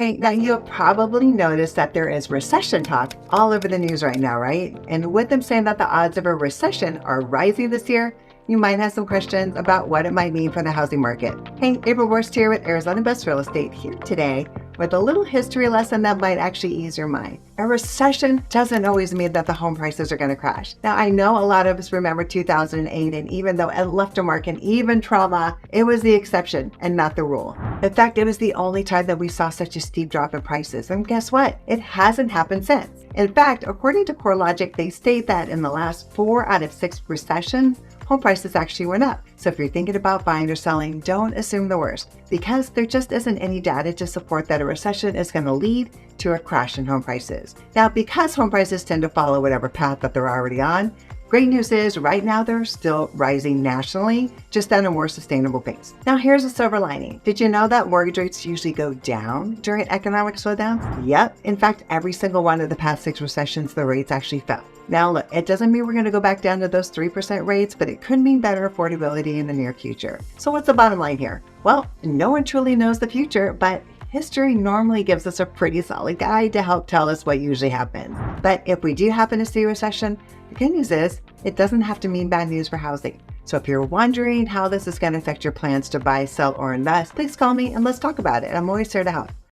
Hey, now you'll probably notice that there is recession talk all over the news right now, right? And with them saying that the odds of a recession are rising this year, you might have some questions about what it might mean for the housing market. Hey, Apryle Borst here with Arizona Best Real Estate, here today with a little history lesson that might actually ease your mind. A recession doesn't always mean that the home prices are going to crash. Now, I know a lot of us remember 2008, and even though it left a mark and even trauma, it was the exception and not the rule. In fact, it was the only time that we saw such a steep drop in prices. And guess what? It hasn't happened since. In fact, according to CoreLogic, they state that in the last 4 out of 6 recessions, home prices actually went up. So if you're thinking about buying or selling, don't assume the worst, because there just isn't any data to support that a recession is going to lead to a crash in home prices. Now, because home prices tend to follow whatever path that they're already on, great news is right now they're still rising nationally, just at a more sustainable pace. Now, here's a silver lining. Did you know that mortgage rates usually go down during economic slowdowns? Yep. In fact, every single one of the past 6 recessions, the rates actually fell. Now, look, it doesn't mean we're going to go back down to those 3% rates, but it could mean better affordability in the near future. So what's the bottom line here? Well, no one truly knows the future, but history normally gives us a pretty solid guide to help tell us what usually happens. But if we do happen to see a recession, the good news is it doesn't have to mean bad news for housing. So if you're wondering how this is going to affect your plans to buy, sell, or invest, please call me and let's talk about it. I'm always here to help.